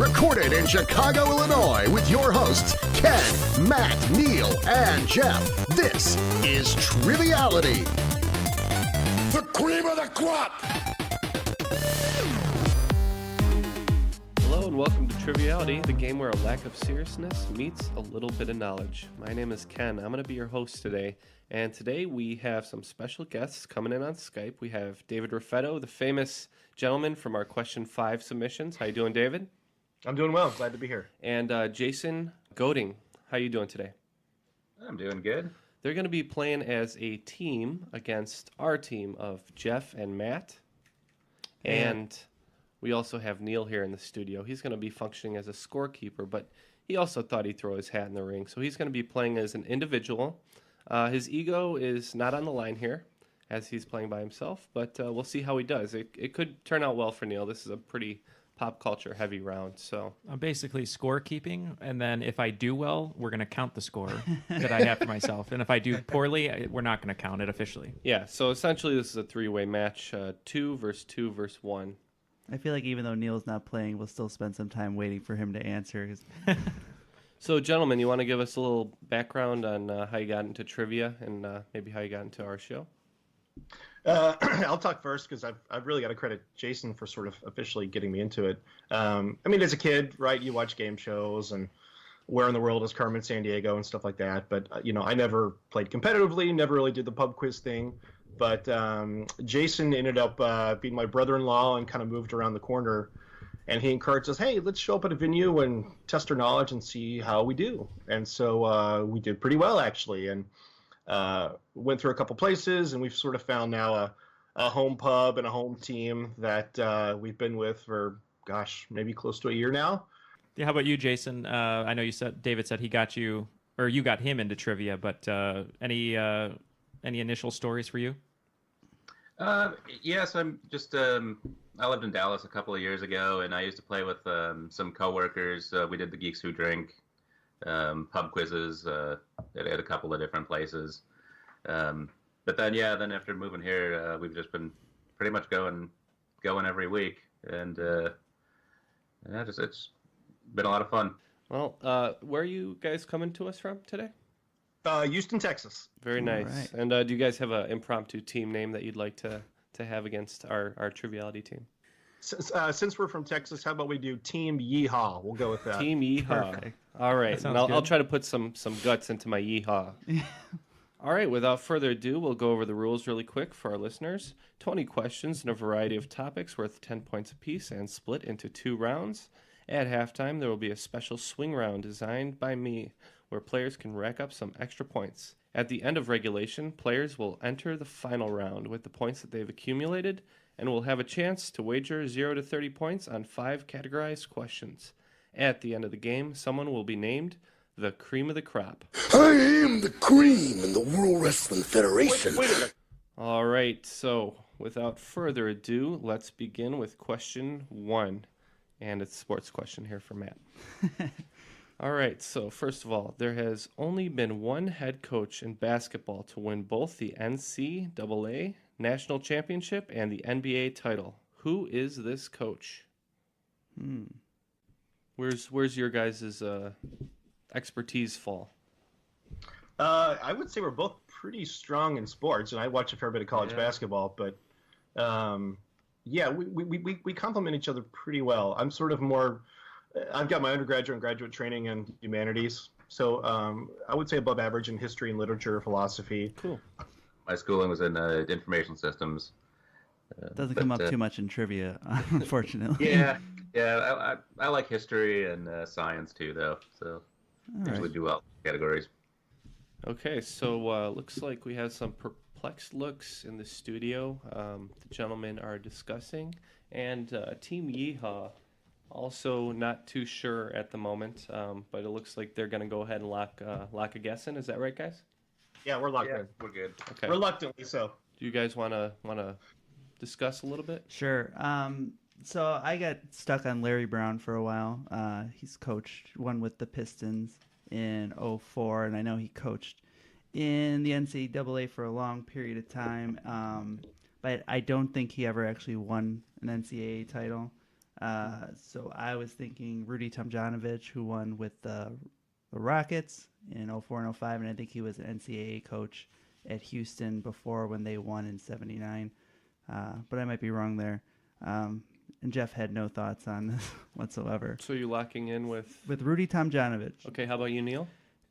Recorded in Chicago, Illinois, with your hosts, Ken, Matt, Neal, and Jeff. This is Triviality. The cream of the crop! Hello and welcome to Triviality, the game where a lack of seriousness meets a little bit of knowledge. My name is Ken. I'm going to be your host today. And today we have some special guests coming in on Skype. We have David Raffetto, the famous gentleman from our Question 5 submissions. How you doing, David? I'm doing well. Glad to be here. And Jason Goding. How you doing today? I'm doing good. They're going to be playing as a team against our team of Jeff and Matt. And we also have Neal here in the studio. He's going to be functioning as a scorekeeper, but he also thought he'd throw his hat in the ring. So he's going to be playing as an individual. His ego is not on the line here, as he's playing by himself, but we'll see how he does. It could turn out well for Neal. This is a pretty pop culture heavy round. So I'm basically scorekeeping, and then if I do well, we're going to count the score that I have for myself. And if I do poorly, we're not going to count it officially. yeah, so essentially this is a three-way match, 2 versus 1. I feel like even though Neal's not playing, we'll still spend some time waiting for him to answer. So, gentlemen, you want to give us a little background on how you got into trivia and maybe how you got into our show? I'll talk first because I've really got to credit Jason for sort of officially getting me into it. I mean, as a kid, right, you watch game shows and Where in the World is Carmen Sandiego and stuff like that. But, I never played competitively, never really did the pub quiz thing. But Jason ended up being my brother-in-law and kind of moved around the corner. And he encouraged us, hey, let's show up at a venue and test our knowledge and see how we do. And so we did pretty well, actually, and went through a couple places. And we've sort of found now a home pub and a home team that we've been with for, maybe close to a year now. Yeah, how about you, Jason? I know David said he got you, or you got him into trivia, but any initial stories for you? Yes, I'm just. I lived in Dallas a couple of years ago, and I used to play with some coworkers. We did the Geeks Who Drink pub quizzes at a couple of different places. But then after moving here, we've just been pretty much going every week, and it's been a lot of fun. Well, where are you guys coming to us from today? Houston, Texas. Very nice. Right. And do you guys have an impromptu team name that you'd like to have against our Triviality team? Since we're from Texas, how about we do Team Yeehaw? We'll go with that. Team Yeehaw. Perfect. All right. That And sounds I'll good. try to put some guts into my Yeehaw. All right. Without further ado, we'll go over the rules really quick for our listeners. 20 questions in a variety of topics worth 10 points apiece and split into 2 rounds. At halftime, there will be a special swing round designed by me where players can rack up some extra points. At the end of regulation, players will enter the final round with the points that they've accumulated and will have a chance to wager 0 to 30 points on 5 categorized questions. At the end of the game, someone will be named the cream of the crop. I am the cream in the World Wrestling Federation. Wait a minute. All right, so without further ado, let's begin with question 1. And it's a sports question here for Matt. All right, so first of all, there has only been one head coach in basketball to win both the NCAA National Championship and the NBA title. Who is this coach? Where's your guys' expertise fall? I would say we're both pretty strong in sports, and I watch a fair bit of college basketball, but we complement each other pretty well. I'm sort of more. I've got my undergraduate and graduate training in humanities, so I would say above average in history and literature, philosophy. Cool. My schooling was in information systems. Doesn't come up too much in trivia, unfortunately. I like history and science too, though. So usually do well in categories. Okay, so looks like we have some perplexed looks in the studio. The gentlemen are discussing, and Team Yeehaw also not too sure at the moment, but it looks like they're going to go ahead and lock a guess in. Is that right, guys? Yeah, we're locked in. We're good. Okay. Reluctantly so. Do you guys want to discuss a little bit? Sure. So I got stuck on Larry Brown for a while. He's coached one with the Pistons in '04, and I know he coached in the NCAA for a long period of time. But I don't think he ever actually won an NCAA title. So I was thinking Rudy Tomjanovich, who won with the Rockets in 04 and 05, and I think he was an NCAA coach at Houston before when they won in 79. But I might be wrong there. And Jeff had no thoughts on this whatsoever. So you're locking in with Rudy Tomjanovich. Okay, how about you, Neal?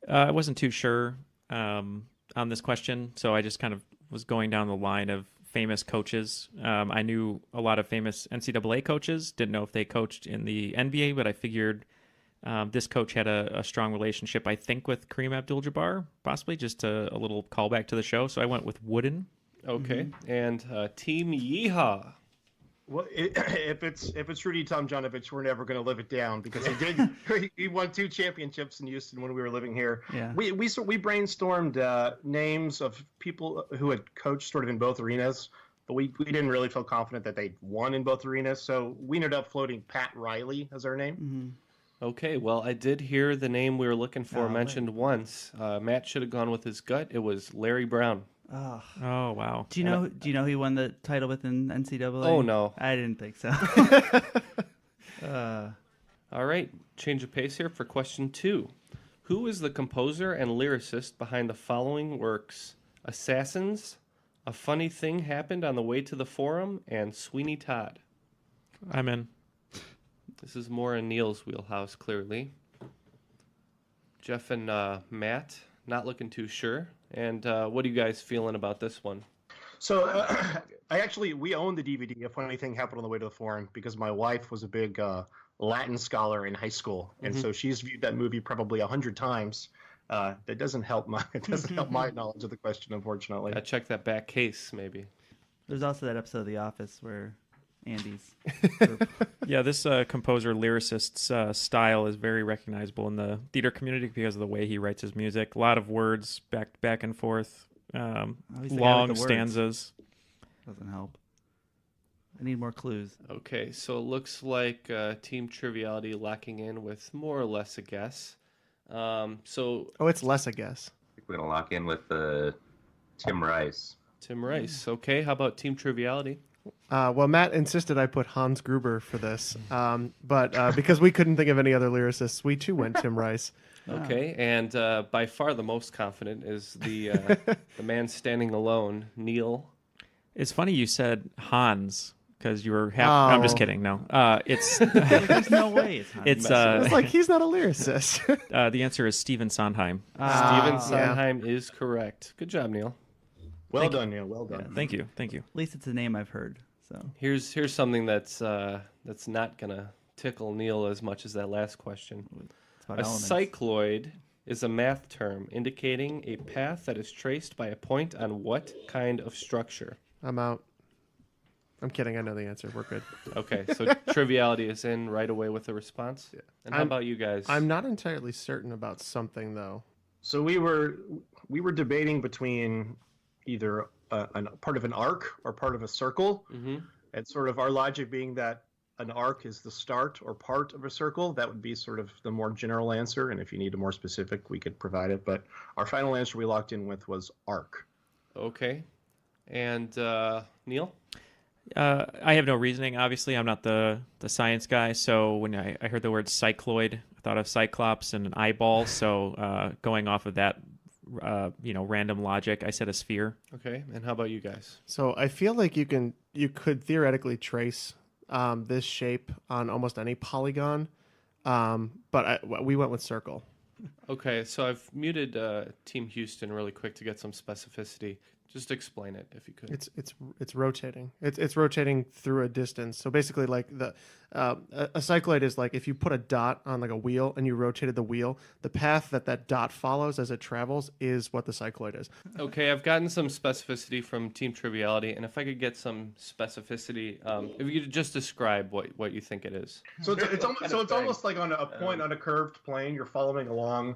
I wasn't too sure on this question, so I just kind of was going down the line of famous coaches. I knew a lot of famous NCAA coaches. Didn't know if they coached in the NBA, but I figured this coach had a strong relationship, I think, with Kareem Abdul-Jabbar, possibly just a little callback to the show. So I went with Wooden. Okay, and Team Yeehaw. Well, if it's Rudy Tomjanovich, we're never going to live it down because he won 2 championships in Houston when we were living here. Yeah. We brainstormed names of people who had coached sort of in both arenas, but we didn't really feel confident that they'd won in both arenas, so we ended up floating Pat Riley as our name. Mm-hmm. Okay, well, I did hear the name we were looking for mentioned once. Matt should have gone with his gut. It was Larry Brown. Oh. Oh, wow. Do you know he won the title within NCAA? Oh, no. I didn't think so. All right, change of pace here for question 2. Who is the composer and lyricist behind the following works? Assassins, A Funny Thing Happened on the Way to the Forum, and Sweeney Todd. I'm in. This is more in Neal's wheelhouse, clearly. Jeff and Matt, not looking too sure. And what are you guys feeling about this one? So we own the DVD. A Funny Thing Happened on the Way to the Forum because my wife was a big Latin scholar in high school, and so she's viewed that movie probably 100 times. That doesn't help my knowledge of the question, unfortunately. Check that back case, maybe. There's also that episode of The Office where Andy's. Yeah, this composer lyricist's style is very recognizable in the theater community because of the way he writes his music. A lot of words back and forth, long stanzas. Doesn't help. I need more clues. Okay, so it looks like Team Triviality locking in with more or less a guess. It's less a guess. I think we're going to lock in with Tim Rice. Tim Rice. Okay, how about Team Triviality? Well, Matt insisted I put Hans Gruber for this, but because we couldn't think of any other lyricists, we too went Tim Rice. Okay, and by far the most confident is the man standing alone, Neal. It's funny you said Hans because you were half. I'm just kidding. No, it's There's no way it's Hans. It's like he's not a lyricist. the answer is Stephen Sondheim. Steven Sondheim is correct. Good job, Neal. Well done, Neal. Well done. Yeah, thank you. At least it's a name I've heard. So Here's something that's not gonna tickle Neal as much as that last question. it's about A elements. cycloid is a math term indicating a path that is traced by a point on what kind of structure? I'm out. I'm kidding. I know the answer. We're good. Okay, so Triviality is in right away with the response. Yeah. And how about you guys? I'm not entirely certain about something though. So we were debating between either a part of an arc or part of a circle, and sort of our logic being that an arc is the start or part of a circle. That would be sort of the more general answer, and if you need a more specific, we could provide it. But our final answer we locked in with was arc. Okay. And Neal? I have no reasoning. Obviously, I'm not the science guy. So when I heard the word cycloid, I thought of Cyclops and an eyeball. So going off of that, random logic, I said a sphere. Okay. And how about you guys? So I feel like you could theoretically trace this shape on almost any polygon, but we went with circle. Okay, so I've muted Team Houston really quick to get some specificity. Just explain it if you could. It's rotating. It's rotating through a distance. So basically, like a cycloid is like if you put a dot on like a wheel and you rotated the wheel, the path that dot follows as it travels is what the cycloid is. Okay, I've gotten some specificity from Team Triviality, and if I could get some specificity, if you could just describe what you think it is. So it's almost like on a point on a curved plane. You're following along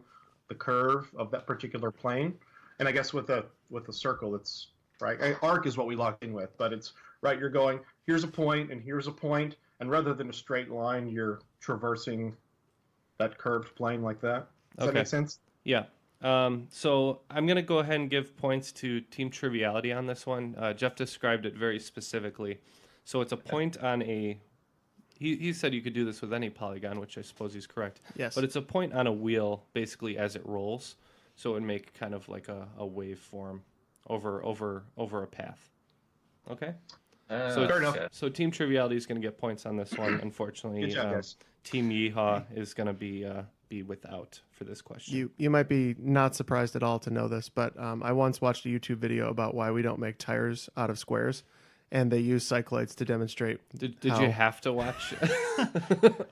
the curve of that particular plane. And I guess with a circle, it's right. Arc is what we locked in with, but it's right. You're going, here's a point and here's a point, and rather than a straight line, you're traversing that curved plane like that. Does that make sense? Yeah. So I'm going to go ahead and give points to Team Triviality on this one. Jeff described it very specifically. So it's a point on he he said you could do this with any polygon, which I suppose he's correct. Yes. But it's a point on a wheel basically as it rolls, so it would make kind of like a wave form over a path. Okay. So Fair enough. So Team Triviality is going to get points on this one. Unfortunately, Good job, guys. Team Yeehaw is going to be without for this question. You might be not surprised at all to know this, but I once watched a YouTube video about why we don't make tires out of squares, and they use cycloids to demonstrate. Did how... you have to watch?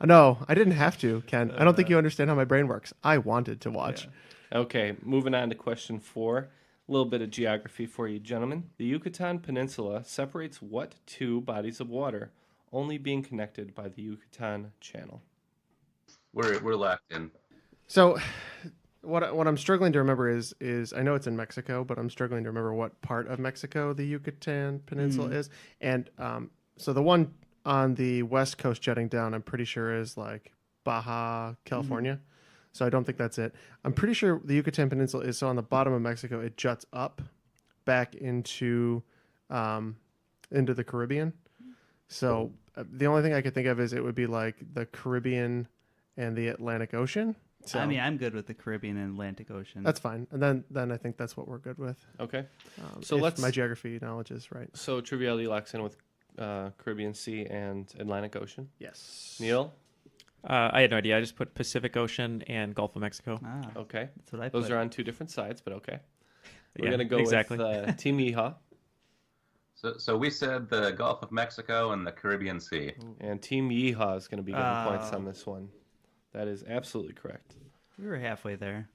No, I didn't have to, Ken. I don't think you understand how my brain works. I wanted to watch. Yeah. Okay, moving on to question 4. A little bit of geography for you, gentlemen. The Yucatan Peninsula separates what two bodies of water, only being connected by the Yucatan Channel? We're locked in. So, what I'm struggling to remember is I know it's in Mexico, but I'm struggling to remember what part of Mexico the Yucatan Peninsula is. And so the one on the west coast jutting down, I'm pretty sure is like Baja California. So I don't think that's it. I'm pretty sure the Yucatan Peninsula is so on the bottom of Mexico. It juts up back into the Caribbean. So the only thing I could think of is it would be like the Caribbean and the Atlantic Ocean. So I mean, I'm good with the Caribbean and Atlantic Ocean. that's fine. And then I think that's what we're good with. Okay. So my geography knowledge is right. So Triviality locks in with Caribbean Sea and Atlantic Ocean. Yes. Neil? I had no idea. I just put Pacific Ocean and Gulf of Mexico. Ah, Okay. that's what I Those put. are on two different sides, but okay. We're Yeah, going to go exactly. with Team Yeehaw. So we said the Gulf of Mexico and the Caribbean Sea. And Team Yeehaw is going to be getting points on this one. That is absolutely correct. We were halfway there.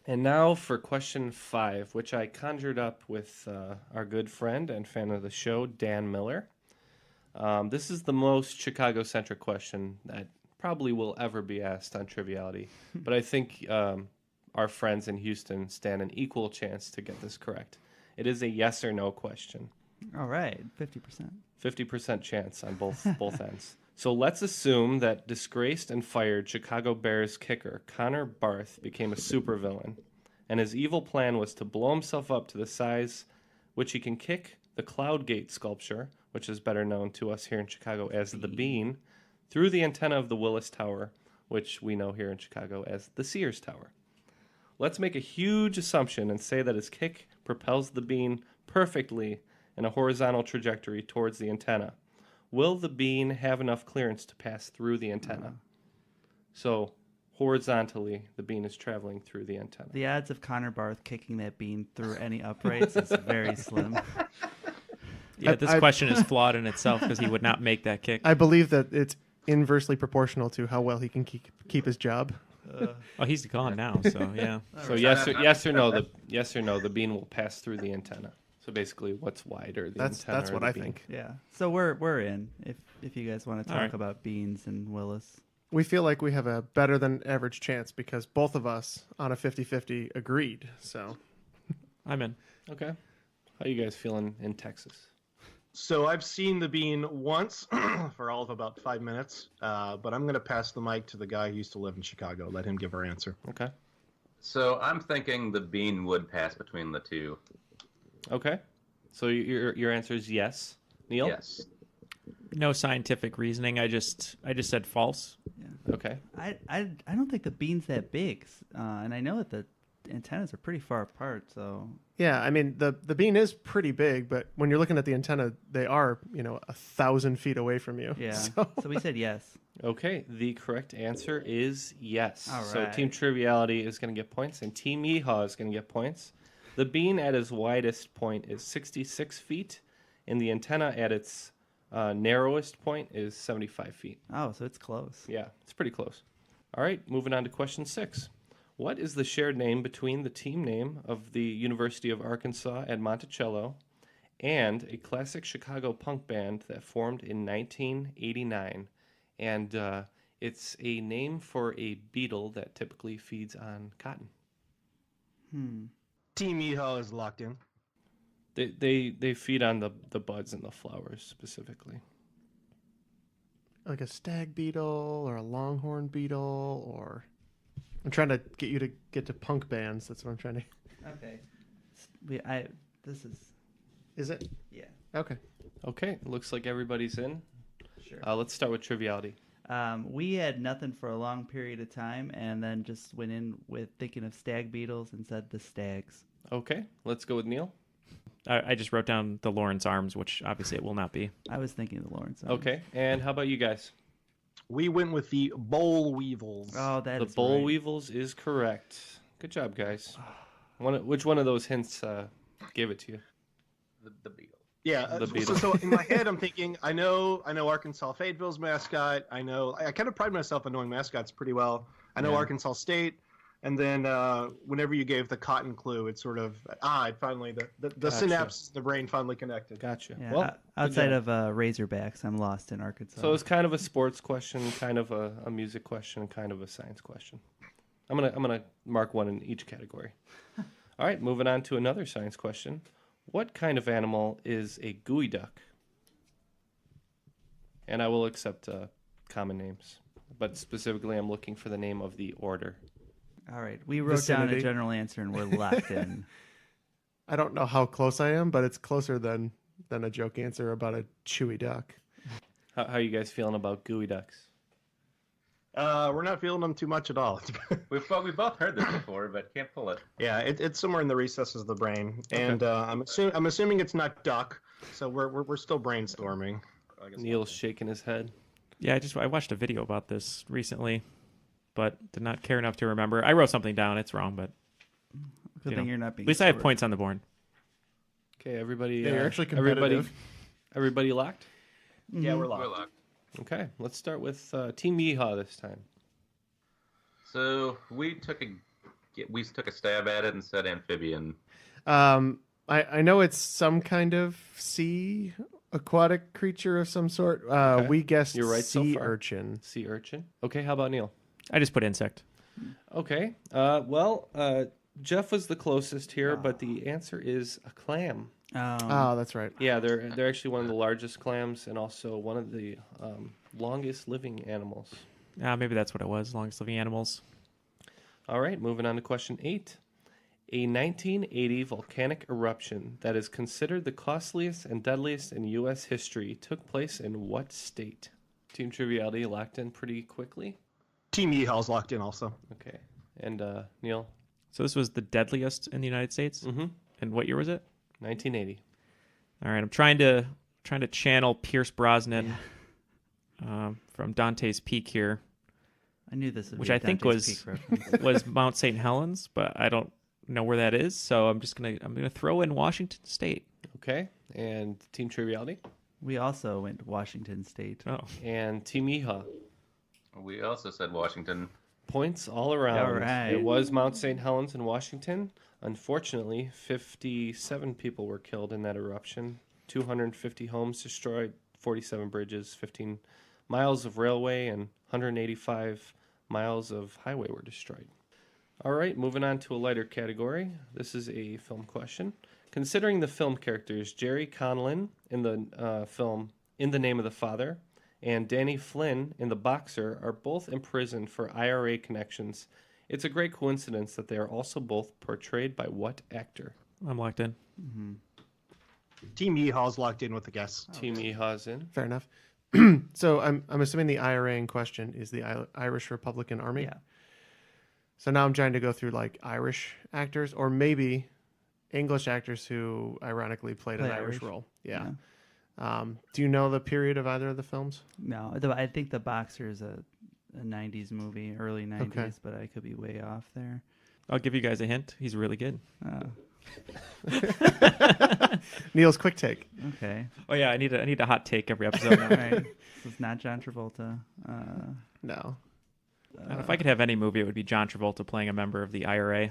And now for question 5, which I conjured up with our good friend and fan of the show, Dan Miller. This is the most Chicago-centric question that probably will ever be asked on Triviality. But I think our friends in Houston stand an equal chance to get this correct. It is a yes or no question. All right, 50%. 50% chance on both ends. So let's assume that disgraced and fired Chicago Bears kicker Connor Barth became a supervillain, and his evil plan was to blow himself up to the size which he can kick the Cloud Gate sculpture, which is better known to us here in Chicago as the Bean, through the antenna of the Willis Tower, which we know here in Chicago as the Sears Tower. Let's make a huge assumption and say that his kick propels the Bean perfectly in a horizontal trajectory towards the antenna. Will the Bean have enough clearance to pass through the antenna? So, horizontally, the Bean is traveling through the antenna. The odds of Connor Barth kicking that bean through any uprights is very slim. Yeah, this question is flawed in itself because he would not make that kick. I believe that it's inversely proportional to how well he can keep his job. Oh, he's gone now, so yeah. So yes or no, the Bean will pass through the antenna. So basically, what's wider, the antenna That's or what the I bean? think. Yeah. So we're in if you guys want to All talk right. about beans and Willis. We feel like we have a better than average chance because both of us on a 50-50 agreed. So I'm in. Okay. How you guys feeling in Texas? So I've seen the Bean once for all of about 5 minutes, but I'm going to pass the mic to the guy who used to live in Chicago. Let him give our answer. Okay. So I'm thinking the Bean would pass between the two. Okay. So your answer is yes. Neil? Yes. No scientific reasoning. I just said false. Okay. I don't think the bean's that big, and I know that the antennas are pretty far apart. So yeah, I mean the bean is pretty big, but when you're looking at the antenna, they are 1,000 feet away from you. yeah, So so we said yes. Okay. The correct answer is yes. All So right. Team Triviality is going to get points, and Team Yeehaw is going to get points. The Bean at its widest point is 66 feet, and the antenna at its narrowest point is 75 feet. Oh, so it's close. Yeah, it's pretty close. All right, moving on to question 6. What is the shared name between the team name of the University of Arkansas at Monticello and a classic Chicago punk band that formed in 1989? And it's a name for a beetle that typically feeds on cotton. Team Yeehaw is locked in. They feed on the buds and the flowers specifically. like a stag beetle or a longhorn beetle, or I'm trying to get you to get to punk bands. That's what I'm trying to. Okay. This is Is it? yeah. Okay. Okay, looks like everybody's in. Sure. Let's start with triviality. We had nothing for a long period of time, and then just went in with thinking of stag beetles and said the stags. Okay, let's go with Neal. I just wrote down the Lawrence Arms, which obviously it will not be. I was thinking of the Lawrence. Okay, and how about you guys? We went with the boll weevils. Oh, that The is boll right. weevils is correct. Good job, guys. Which one of those hints gave it to you? The beetle. Yeah. The So, beetle. so in my head, I'm thinking, I know Arkansas Fayetteville's mascot. I kind of pride myself on knowing mascots pretty well. I know Yeah. Arkansas State. And then whenever you gave the cotton clue, it sort of it finally the Gotcha. synapses in the brain finally connected. Gotcha. Yeah, Well, outside job. of Razorbacks, I'm lost in Arkansas. So it's kind of a sports question, kind of a music question, and kind of a science question. I'm gonna mark one in each category. All right, moving on to another science question. What kind of animal is a gooey duck? And I will accept common names, but specifically I'm looking for the name of the order. All right, we wrote down a Vicinity. general answer and we're locked in. I don't know how close I am, but it's closer than a joke answer about a chewy duck. How are you guys feeling about gooey ducks? We're not feeling them too much at all. We both heard this before, but can't pull it. Yeah, it's somewhere in the recesses of the brain, and I'm assuming it's not duck. So we're still brainstorming. I guess Neil's shaking his head. Yeah, I watched a video about this recently, but did not care enough to remember. I wrote something down. It's wrong, but Good You thing know, you're not being. at least I have scored. points on the board. Okay, everybody. Yeah, you're actually competitive. Everybody locked? Yeah, we're We're locked. locked. Okay, let's start with Team Yeehaw this time. So we took a stab at it and said amphibian. I know it's some kind of sea aquatic creature of some sort. Okay. We guessed You're right so sea far. urchin. Sea urchin. Okay, how about Neil? I just put insect. Okay. Jeff was the closest here, but the answer is a clam. Oh, that's right. Yeah, they're actually one of the largest clams and also one of the longest living animals. Maybe that's what it was. Longest living animals. All right, moving on to question 8. A 1980 volcanic eruption that is considered the costliest and deadliest in U.S. history took place in what state? Team Triviality locked in pretty quickly. Team Yeehaw's locked in also. Okay. And Neil? So this was the deadliest in the United States. Mm-hmm. And what year was it? 1980. All right, I'm trying to channel Pierce Brosnan from Dante's Peak here. I knew this would Which be I think Dante's was- Peak reference. Was Mount St. Helens, but I don't know where that is. So I'm gonna throw in Washington State. Okay. And Team Triviality? We also went to Washington State. Oh, And Team Yeehaw. We also said Washington. Points all around. All right. It was Mount St. Helens in Washington. Unfortunately, 57 people were killed in that eruption. 250 homes destroyed, 47 bridges, 15 miles of railway, and 185 miles of highway were destroyed. All right, moving on to a lighter category. This is a film question. Considering the film characters Jerry Conlon in the film In the Name of the Father and Danny Flynn in The Boxer are both imprisoned for IRA connections, it's a great coincidence that they are also both portrayed by what actor? I'm locked in. Team Yeehaw's locked in with the guess. Team Yeehaw's in. Fair enough. So I'm assuming the IRA in question is the Irish Republican Army. Yeah. So now I'm trying to go through like Irish actors or maybe English actors who ironically played an Play Irish Irish. role. Yeah. Do you know the period of either of the films? No, I think The Boxer is a 90s movie, early 90s, but I could be way off there. I'll give you guys a hint. He's really good. Neil's quick take. Okay. Oh yeah, I need a hot take every episode. All right. This is not John Travolta. No. And if I could have any movie, it would be John Travolta playing a member of the IRA.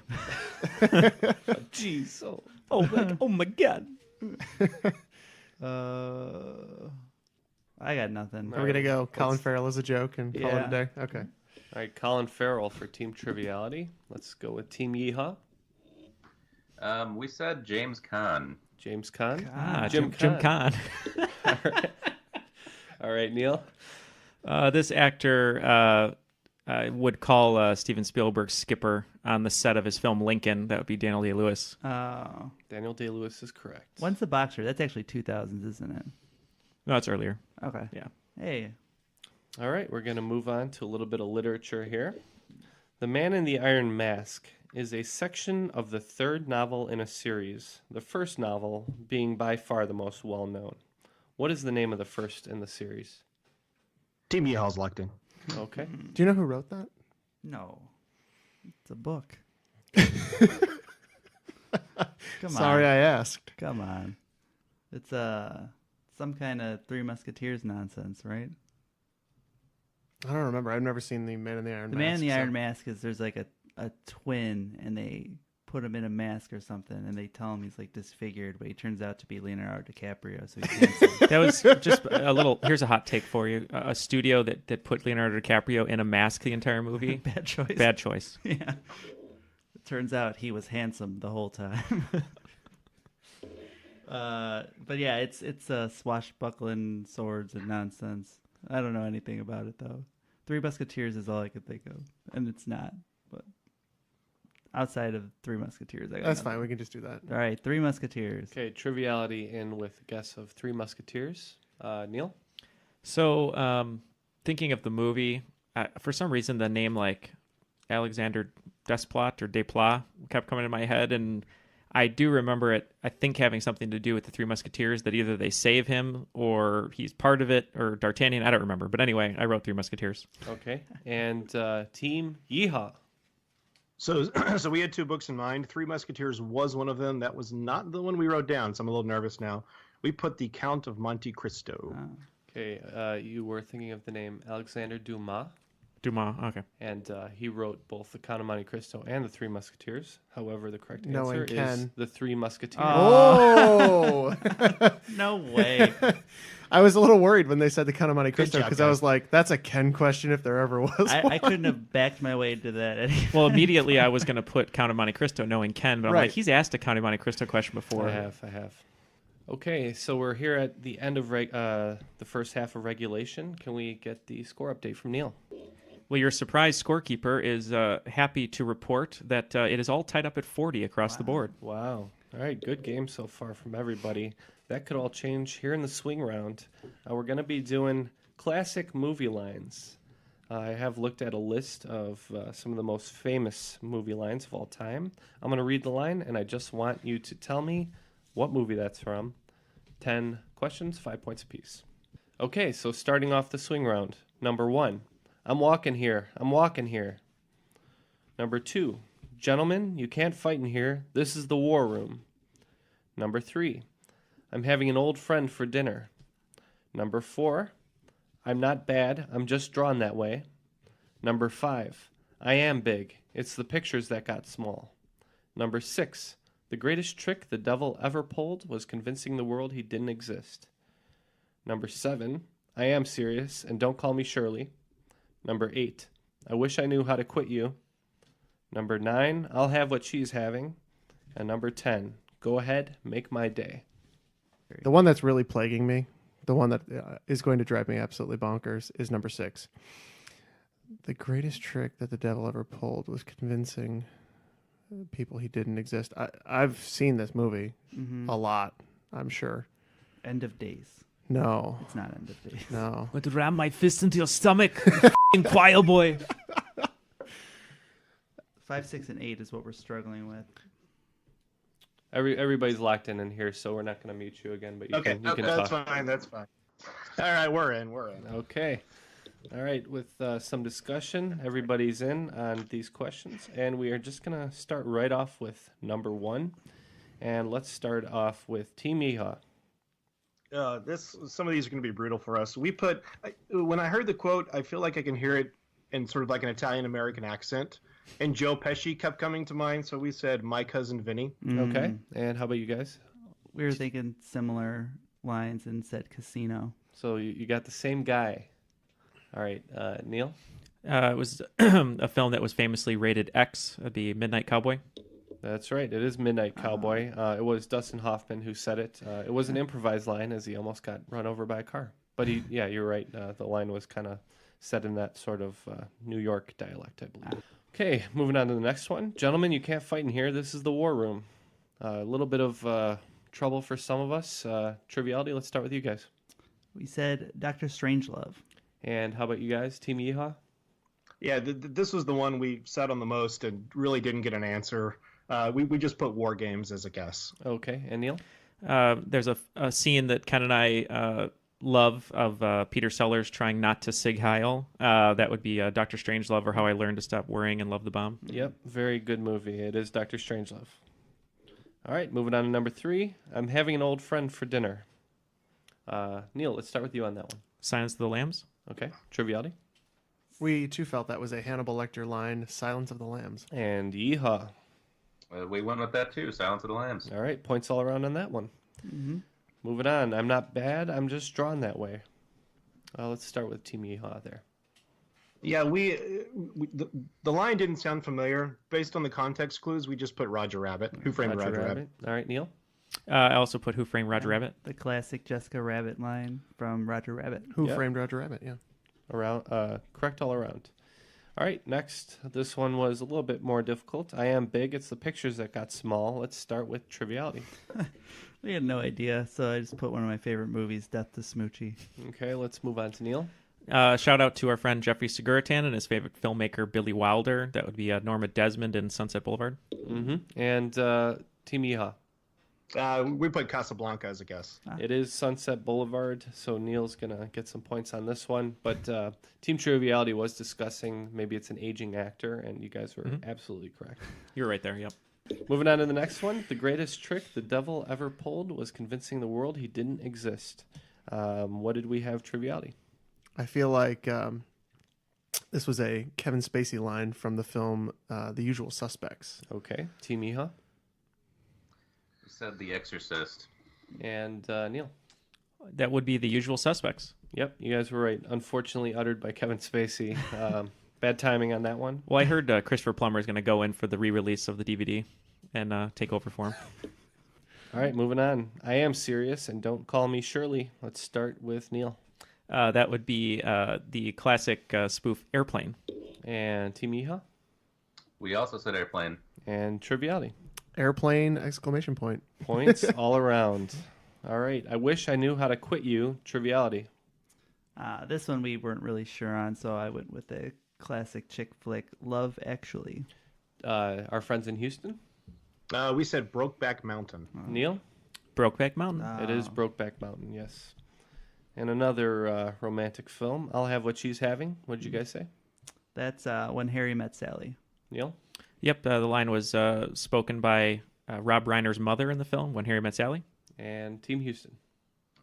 Jeez. Oh my God. I got nothing. Are we gonna go Colin Farrell as a joke and call it Yeah. a day? Okay. All right, Colin Farrell for Team Triviality. Let's go with Team Yeehaw. We said James Caan. James Caan. Jim Caan. All right, Neil. This actor would call Steven Spielberg Skipper on the set of his film Lincoln. That would be Daniel Day-Lewis. Oh. Daniel Day-Lewis is correct. When's The Boxer? That's actually 2000s, isn't it? No, it's earlier. Okay. Yeah. Hey, All right, we're going to move on to a little bit of literature here. The Man in the Iron Mask is a section of the third novel in a series, the first novel being by far the most well-known. What is the name of the first in the series? Team Yeehaws locked in. Okay. Do you know who wrote that? no. It's a book. Come Sorry, on. I asked. Come on. It's some kind of Three Musketeers nonsense, right? I don't remember. I've never seen the Man in the Iron Mask. The Man in the so- Iron Mask is there's like a twin, and they put him in a mask or something, and they tell him he's like disfigured, but he turns out to be Leonardo DiCaprio, so he's handsome. That was just a little. Here's a hot take for you: a studio that put Leonardo DiCaprio in a mask the entire movie. Bad choice. Bad choice. Yeah. It turns out he was handsome the whole time. But yeah, it's swashbuckling swords and nonsense. I don't know anything about it though. Three Musketeers is all I could think of, and it's not. But outside of Three Musketeers, I got That's nothing. fine. We can just do that. All right, Three Musketeers. Okay, triviality in with a guess of Three Musketeers. Neal? So, thinking of the movie, for some reason, the name like Alexander Desplat or Desplat kept coming in my head, and I do remember it, I think, having something to do with the Three Musketeers, that either they save him or he's part of it, or D'Artagnan. I don't remember. But anyway, I wrote Three Musketeers. Okay. And Team Yeehaw. So we had two books in mind. Three Musketeers was one of them. That was not the one we wrote down, so I'm a little nervous now. We put The Count of Monte Cristo. Okay, you were thinking of the name Alexander Dumas, Dumas, okay. and he wrote both The Count of Monte Cristo and The Three Musketeers. However, the correct Knowing answer is Ken. The Three Musketeers. Oh! No way. I was a little worried when they said the Count of Monte Cristo job, because I guys. was like, that's a Ken question if there ever was one. I couldn't have backed my way into that. Anyway. Well, immediately I was going to put Count of Monte Cristo, knowing Ken, but I'm Right. like, he's asked a Count of Monte Cristo question before. I have. Okay, so we're here at the end of the first half of regulation. Can we get the score update from Neal? Well, your surprise scorekeeper is happy to report that it is all tied up at 40 across the board. Wow. All right, good game so far from everybody. That could all change here in the swing round. We're going to be doing classic movie lines. I have looked at a list of some of the most famous movie lines of all time. I'm going to read the line, and I just want you to tell me what movie that's from. 10 questions, 5 points apiece. Okay, so starting off the swing round. Number 1, I'm walking here. Number 2, gentlemen, you can't fight in here. This is the war room. Number 3, I'm having an old friend for dinner. Number 4, I'm not bad. I'm just drawn that way. Number 5, I am big. It's the pictures that got small. Number 6, the greatest trick the devil ever pulled was convincing the world he didn't exist. Number 7, I am serious, and don't call me Shirley. Number 8, I wish I knew how to quit you. Number 9, I'll have what she's having. And number 10, go ahead, make my day. The one that's really plaguing me, the one that is going to drive me absolutely bonkers, is number 6. The greatest trick that the devil ever pulled was convincing people he didn't exist. I've seen this movie a lot, I'm sure. End of Days. No. It's not End of Days. No. I'm going to ram my fist into your stomach, you choir boy. 5, 6, and 8 is what we're struggling with. Everybody's locked in here, so we're not going to mute you again, but you can that's talk. fine. That's fine. All right, we're in. Okay. All right, with some discussion, everybody's in on these questions, and we are just going to start right off with number 1. And let's start off with Team Yeehaw. Some of these are going to be brutal for us. When I heard the quote, I feel like I can hear it in sort of like an Italian-American accent, and Joe Pesci kept coming to mind, so we said My Cousin Vinny. Okay, and how about you guys? We were thinking similar lines and said Casino. So you got the same guy. All right, Neal? It was a film that was famously rated X, the Midnight Cowboy. That's right. It is Midnight Cowboy. It was Dustin Hoffman who said it. It was an improvised line as he almost got run over by a car. But yeah, you're right. The line was kind of said in that sort of New York dialect, I believe. Okay, moving on to the next one. Gentlemen, you can't fight in here. This is the war room. A little bit of trouble for some of us. Triviality, let's start with you guys. We said Dr. Strangelove. And how about you guys, Team Yeehaw? Yeah, this was the one we sat on the most and really didn't get an answer. We just put War Games as a guess. Okay, and Neal? There's a scene that Ken and I love of Peter Sellers trying not to Sig Heil. That would be Dr. Strangelove, or How I Learned to Stop Worrying and Love the Bomb. Yep, very good movie. It is Dr. Strangelove. All right, moving on to number 3. I'm having an old friend for dinner. Neal, let's start with you on that one. Silence of the Lambs. Okay, Triviality. We too felt that was a Hannibal Lecter line, Silence of the Lambs. And Yeehaw. We went with that too, Silence of the Lambs. All right, points all around on that one. Moving on. I'm not bad. I'm just drawn that way. Let's start with Team Yeehaw there. Yeah, the line didn't sound familiar. Based on the context clues, we just put Roger Rabbit. Who Framed Roger Rabbit? All right, Neal. I also put Who Framed Roger Rabbit. The classic Jessica Rabbit line from Roger Rabbit. Who Yep. Framed Roger Rabbit? Yeah. Correct all around. All right, next. This one was a little bit more difficult. I am big. It's the pictures that got small. Let's start with Triviality. We had no idea, so I just put one of my favorite movies, Death to Smoochie. Okay, let's move on to Neal. Shout out to our friend Jeffrey Seguritan and his favorite filmmaker, Billy Wilder. That would be Norma Desmond in Sunset Boulevard. And Team Yeehaw. We put Casablanca as a guess. It is Sunset Boulevard, so Neal's going to get some points on this one. But Team Triviality was discussing maybe it's an aging actor, and you guys were absolutely correct. You're right there, yep. Moving on to the next one. The greatest trick the devil ever pulled was convincing the world he didn't exist. What did we have Triviality? I feel like this was a Kevin Spacey line from the film The Usual Suspects. Okay, Team Yeehaw. We said The Exorcist. And Neal. That would be The Usual Suspects. Yep, you guys were right. Unfortunately uttered by Kevin Spacey. Bad timing on that one. Well, I heard Christopher Plummer is going to go in for the re-release of the DVD and take over for him. All right, moving on. I am serious, and don't call me Shirley. Let's start with Neal. That would be the classic spoof Airplane. And Team Yeehaw. We also said Airplane. And Triviality. Airplane, exclamation point. Points all around. All right. I wish I knew how to quit you. Triviality. This one we weren't really sure on, so I went with the classic chick flick, Love Actually. Our friends in Houston. We said Brokeback Mountain. Neal. Brokeback Mountain. It is Brokeback Mountain, yes. And another romantic film. I'll Have What She's Having. What did you guys say? That's When Harry Met Sally. Neal? Yep, the line was spoken by Rob Reiner's mother in the film, When Harry Met Sally. And Team Houston.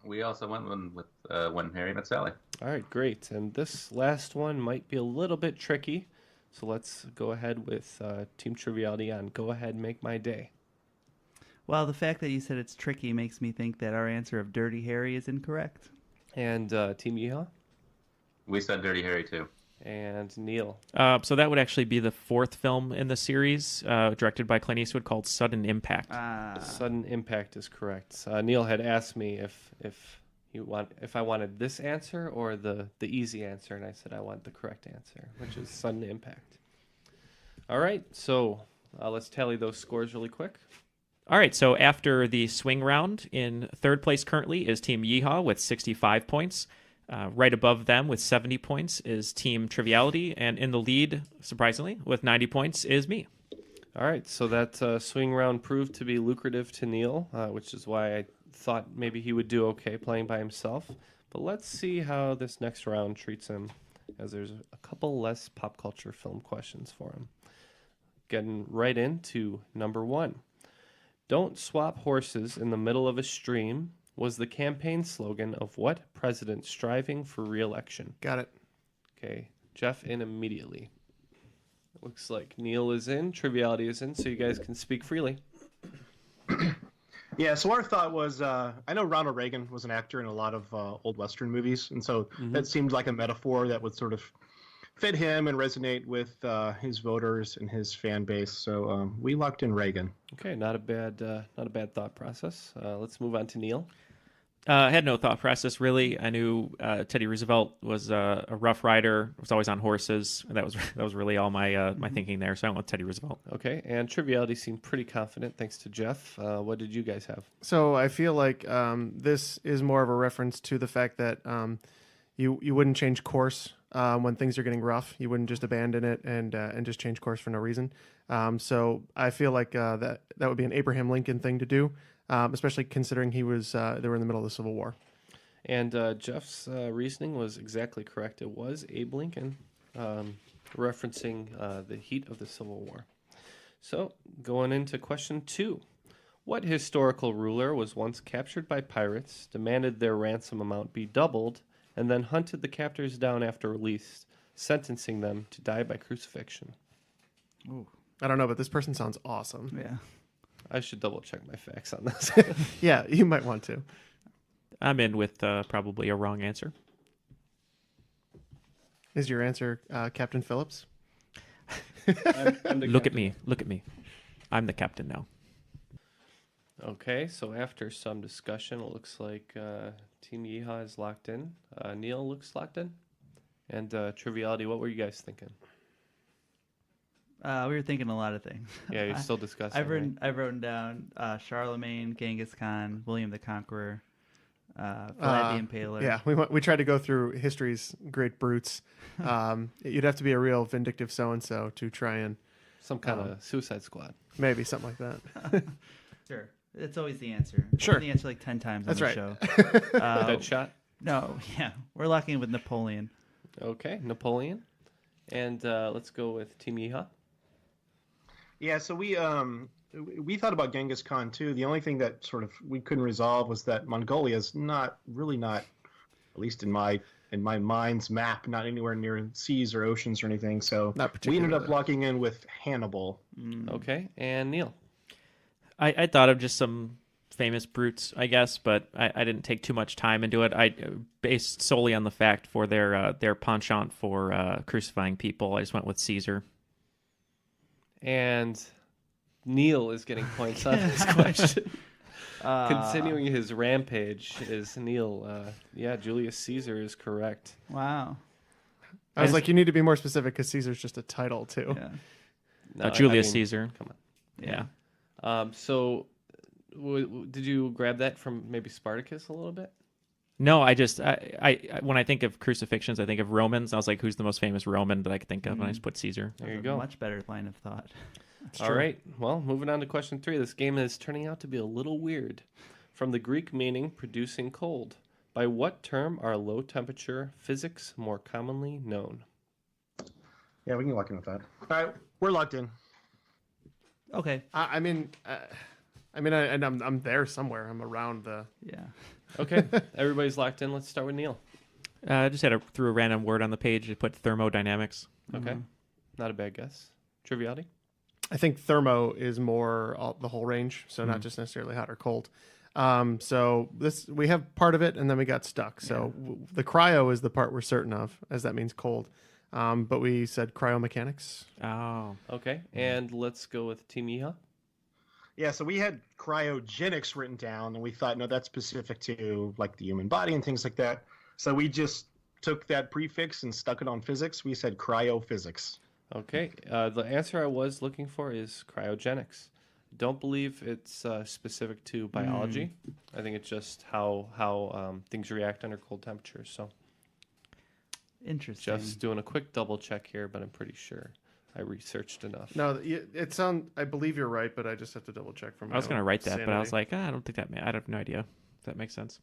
We also went with When Harry Met Sally. All right, great. And this last one might be a little bit tricky. So let's go ahead with Team Triviality on Go Ahead, Make My Day. Well, the fact that you said it's tricky makes me think that our answer of Dirty Harry is incorrect. And Team Yeehaw. We said Dirty Harry too. And Neal. So that would actually be the fourth film in the series, directed by Clint Eastwood, called Sudden Impact. Sudden Impact is correct. Neal had asked me if I wanted this answer or the easy answer, and I said I want the correct answer, which is Sudden Impact. All right, so let's tally those scores really quick. All right, so after the swing round, in third place currently is Team Yeehaw with 65 points. Right above them with 70 points is Team Triviality, and in the lead, surprisingly, with 90 points is me. All right, so that swing round proved to be lucrative to Neal, which is why I thought maybe he would do okay playing by himself. But let's see how this next round treats him, as there's a couple less pop culture film questions for him. Getting right into number 1. Don't swap horses in the middle of a stream was the campaign slogan of what president striving for re-election? Got it. Okay, Jeff in immediately. Looks like Neal is in, Triviality is in, so you guys can speak freely. Yeah, so our thought was, I know Ronald Reagan was an actor in a lot of old Western movies, and so that seemed like a metaphor that would sort of fit him and resonate with his voters and his fan base. So we locked in Reagan. Okay, not a bad thought process. Let's move on to Neal. I had no thought process really. I knew Teddy Roosevelt was a Rough Rider. Was always on horses. That was really all my my thinking there. So I went with Teddy Roosevelt. Okay, and Triviality seemed pretty confident thanks to Jeff. What did you guys have? So I feel like this is more of a reference to the fact that you wouldn't change course when things are getting rough. You wouldn't just abandon it and just change course for no reason. So I feel like that would be an Abraham Lincoln thing to do, especially considering they were in the middle of the Civil War. And Jeff's reasoning was exactly correct. It was Abe Lincoln, referencing the heat of the Civil War. So, going into question 2. What historical ruler was once captured by pirates, demanded their ransom amount be doubled, and then hunted the captors down after release, sentencing them to die by crucifixion? Ooh. I don't know, but this person sounds awesome. Yeah. I should double check my facts on this. Yeah, you might want to. I'm in with probably a wrong answer. Is your answer Captain Phillips? I'm the Look at captain. me. Look at me. I'm the captain now. Okay, so after some discussion, it looks like Team Yeehaw is locked in. Neal looks locked in. And Triviality, what were you guys thinking? We were thinking a lot of things. Yeah, you're still discussing. I've written down Charlemagne, Genghis Khan, William the Conqueror, Vlad the Impaler. Yeah, we tried to go through history's great brutes. You'd have to be a real vindictive so-and-so to try and Some kind of Suicide Squad. maybe something like that. Sure. It's always the answer. Sure. It's the answer like 10 times on That's the right. show. Dead shot. No, yeah. We're locking in with Napoleon. Okay, Napoleon. And let's go with Team Yeehaw. Yeah, so we thought about Genghis Khan too. The only thing that sort of we couldn't resolve was that Mongolia is not, at least in my mind's map, not anywhere near seas or oceans or anything. So Not we ended up particularly. locking in with Hannibal. Okay, and Neal. I thought of just some famous brutes, I guess, but I didn't take too much time into it. I based solely on the fact for their penchant for crucifying people. I just went with Caesar. And Neal is getting points on this question. Continuing his rampage is Neal. Yeah, Julius Caesar is correct. Wow. I was like, you need to be more specific because Caesar's just a title too. Yeah. No, Julius I mean, Caesar. Come on. Yeah. So, did you grab that from maybe Spartacus a little bit? No, I just I when I think of crucifixions, I think of Romans. I was like, who's the most famous Roman that I could think of? And I just put Caesar. There you That's go. a much better line of thought. All right. Well, moving on to question 3. This game is turning out to be a little weird. From the Greek meaning producing cold, by what term are low temperature physics more commonly known? Yeah, we can lock in with that. All right, we're locked in. Okay. I'm there somewhere. I'm around the. Yeah. Okay, everybody's locked in. Let's start with Neal. I just threw a random word on the page to put thermodynamics. Okay, not a bad guess. Triviality? I think thermo is more the whole range, so not just necessarily hot or cold. So we have part of it, and then we got stuck. So the cryo is the part we're certain of, as that means cold. But we said cryomechanics. Oh. Okay, and let's go with Team Yeehaw. Yeah, so we had cryogenics written down, and we thought, no, that's specific to like the human body and things like that. So we just took that prefix and stuck it on physics. We said cryophysics. Okay, the answer I was looking for is cryogenics. Don't believe it's specific to biology. I think it's just how things react under cold temperatures. So Interesting. just doing a quick double check here, but I'm pretty sure I researched enough. No, I believe you're right, but I just have to double check from. I was going to write that, but I was like, I don't think that. I have no idea if that makes sense.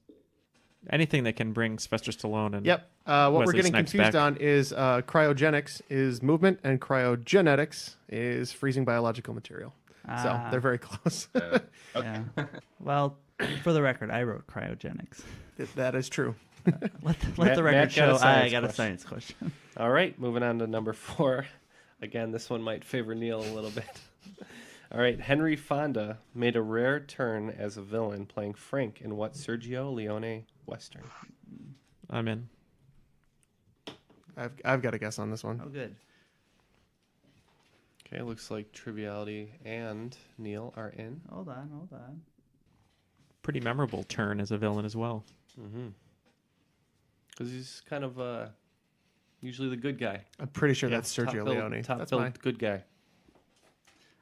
Anything that can bring Sylvester Stallone and Yep. What we're Wesley getting Snipes confused back. on is cryogenics is movement and cryogenics is freezing biological material. So they're very close. Yeah. Well, for the record, I wrote cryogenics. That is true. Let Matt- the record Matt got a show I science got a question. science question. All right, moving on to number 4. Again, this one might favor Neal a little bit. All right, Henry Fonda made a rare turn as a villain playing Frank in what Sergio Leone Western? I'm in. I've got a guess on this one. Oh, good. Okay, looks like Triviality and Neal are in. Hold on. pretty memorable turn as a villain as well. Because he's kind of usually the good guy. I'm pretty sure Yeah, that's Sergio Leone. Top That's billed good guy.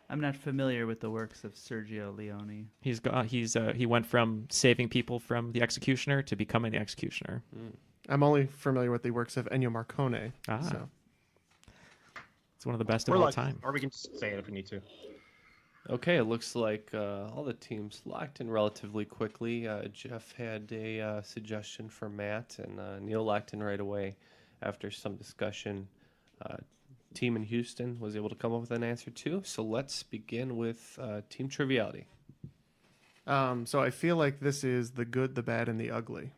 I'm not familiar with the works of Sergio Leone. He went from saving people from the executioner to becoming the executioner. I'm only familiar with the works of Ennio Morricone. So. It's one of the best of all like, time. or we can just say it if we need to. Okay, it looks like all the teams locked in relatively quickly. Jeff had a suggestion for Matt, and Neal locked in right away after some discussion. Team in Houston was able to come up with an answer too. So let's begin with Team Triviality. So I feel like this is the good, the bad, and the ugly.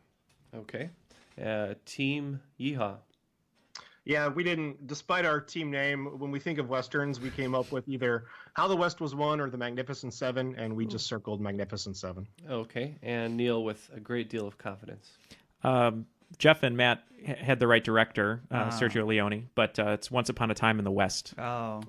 Okay. Team Yeehaw. Yeah, we didn't, despite our team name, when we think of Westerns, we came up with either How the West Was Won or The Magnificent Seven, and we just circled Magnificent Seven. Okay. And Neal with a great deal of confidence. Jeff and Matt had the right director, Sergio Leone, but it's Once Upon a Time in the West. Oh.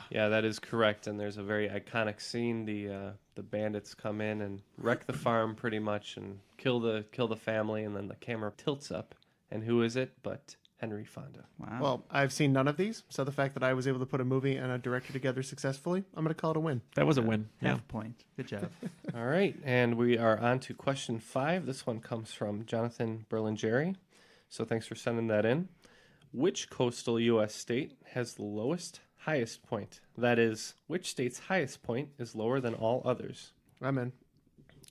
Yeah, that is correct. And there's a very iconic scene. The bandits come in and wreck the farm pretty much and kill the family, and then the camera tilts up. And who is it but Henry Fonda? Wow. Well, I've seen none of these, so the fact that I was able to put a movie and a director together successfully, I'm going to call it a win. That was a win. Half point. Good job. All right, and we are on to question 5. This one comes from Jonathan Berlingeri. So thanks for sending that in. Which coastal U.S. state has the lowest highest point? That is, which state's highest point is lower than all others? I'm in.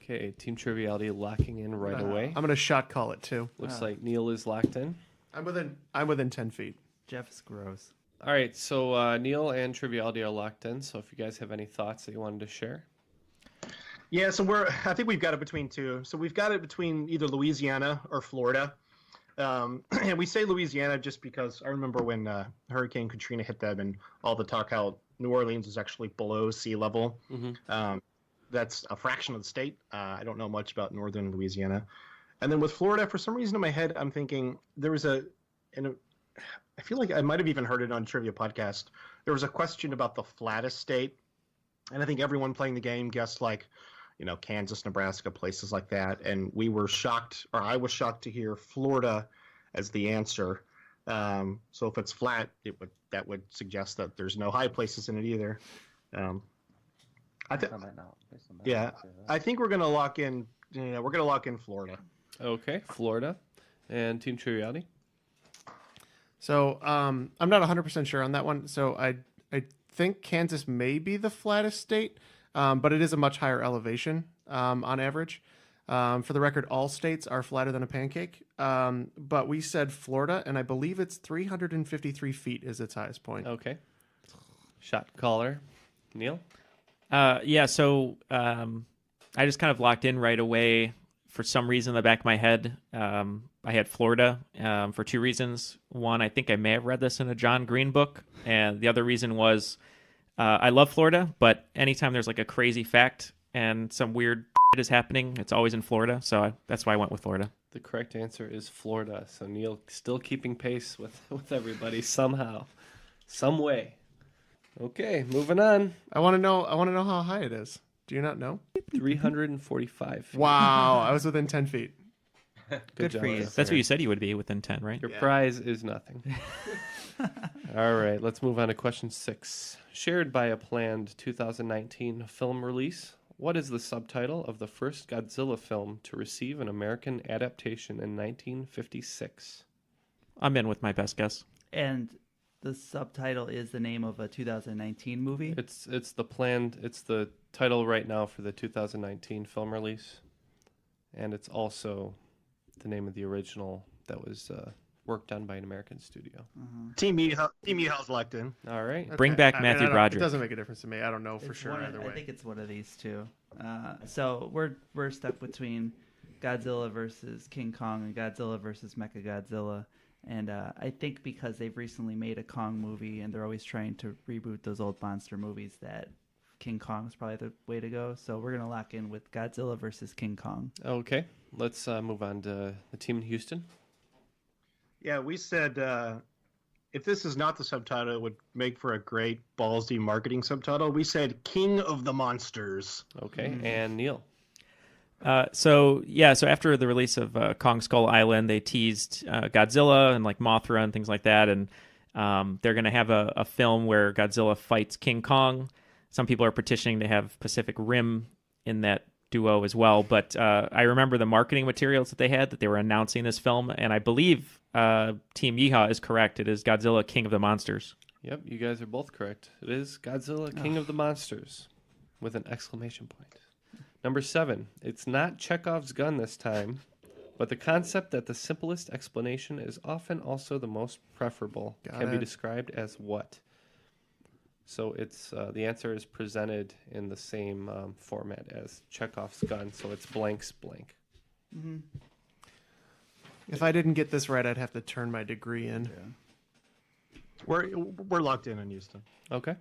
Okay, Team Triviality locking in right away. I'm going to shot call it too. Looks like Neal is locked in. I'm within 10 feet. Jeff's gross. All right, so Neal and Triviality are locked in. So if you guys have any thoughts that you wanted to share. Yeah, so I think we've got it between two. So we've got it between either Louisiana or Florida. And we say Louisiana just because I remember when Hurricane Katrina hit them and all the talk how New Orleans is actually below sea level. That's a fraction of the state. I don't know much about northern Louisiana. And then with Florida, for some reason in my head, I'm thinking there was I feel like I might have even heard it on Trivia Podcast. There was a question about the flattest state. And I think everyone playing the game guessed Kansas, Nebraska, places like that. And we were shocked, or I was shocked to hear Florida as the answer. So if it's flat, that would suggest that there's no high places in it either. I think we're going to lock in. We're going to lock in Florida. Okay, Florida. And Team Triviality? So I'm not 100% sure on that one. So I think Kansas may be the flattest state, but it is a much higher elevation on average. For the record, all states are flatter than a pancake. But we said Florida, and I believe it's 353 feet is its highest point. Okay. Shot caller. Neal? Yeah, so I just kind of locked in right away. For some reason in the back of my head, I had Florida for 2 reasons. One, I think I may have read this in a John Green book. And the other reason was I love Florida, but anytime there's like a crazy fact and some weird shit is happening, it's always in Florida. So that's why I went with Florida. The correct answer is Florida. So Neal still keeping pace with everybody somehow, some way. Okay, moving on. I want to know how high it is. Do you not know? 345 feet. Wow, I was within 10 feet. Good job. for you. That's what you said you would be within 10, right? Your prize is nothing. All right, let's move on to question 6. Shared by a planned 2019 film release, what is the subtitle of the first Godzilla film to receive an American adaptation in 1956? I'm in with my best guess. And the subtitle is the name of a 2019 movie? It's the title right now for the 2019 film release, and it's also the name of the original that was worked on by an American studio. Team Yeehaw's locked in. All right. Okay. Bring back Matthew It Broderick. doesn't make a difference to me. I don't know for It's sure either way. I think it's one of these two. So we're stuck between Godzilla versus King Kong and Godzilla versus Mechagodzilla. And I think because they've recently made a Kong movie and they're always trying to reboot those old monster movies, that King Kong is probably the way to go. So we're going to lock in with Godzilla versus King Kong. Okay. Let's move on to the team in Houston. Yeah, we said if this is not the subtitle, it would make for a great ballsy marketing subtitle. We said King of the Monsters. Okay. And Neal. So after the release of Kong Skull Island, they teased Godzilla and like Mothra and things like that, and they're going to have a film where Godzilla fights King Kong. Some people are petitioning to have Pacific Rim in that duo as well, but I remember the marketing materials that they had, that they were announcing this film, and I believe Team Yeehaw is correct. It is Godzilla King of the Monsters. Yep, you guys are both correct. It is Godzilla King of the Monsters with an exclamation point. Number 7. It's not Chekhov's gun this time, but the concept that the simplest explanation is often also the most preferable can be described as what? So it's the answer is presented in the same format as Chekhov's gun, so it's blanks blank. Mm-hmm. If I didn't get this right, I'd have to turn my degree in. Yeah. We're locked in on Houston. Okay.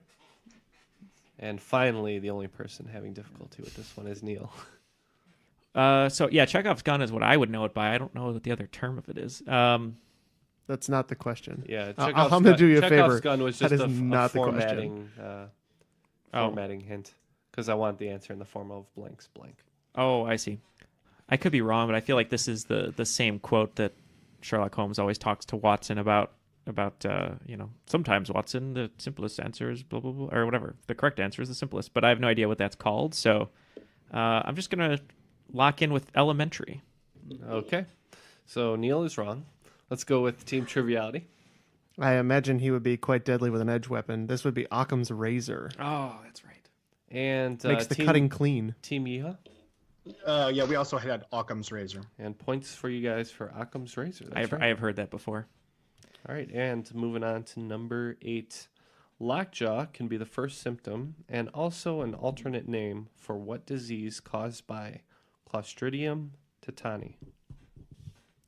And finally, the only person having difficulty with this one is Neal. Chekhov's gun is what I would know it by. I don't know what the other term of it is. That's not the question. Yeah, I'm going to do you a favor. Chekhov's gun was just that is a not the formatting, question. formatting hint, because I want the answer in the form of blanks blank. Oh, I see. I could be wrong, but I feel like this is the same quote that Sherlock Holmes always talks to Watson about sometimes, Watson, the simplest answer is blah, blah, blah, or whatever. The correct answer is the simplest, but I have no idea what that's called. So I'm just going to lock in with elementary. Okay. So Neal is wrong. Let's go with Team Triviality. I imagine he would be quite deadly with an edge weapon. This would be Occam's razor. Oh, that's right. And makes the cutting clean. Team Yeehaw? Yeah, we also had Occam's razor. And points for you guys for Occam's razor. I have heard that before. All right, and moving on to number 8. Lockjaw can be the first symptom and also an alternate name for what disease caused by Clostridium tetani?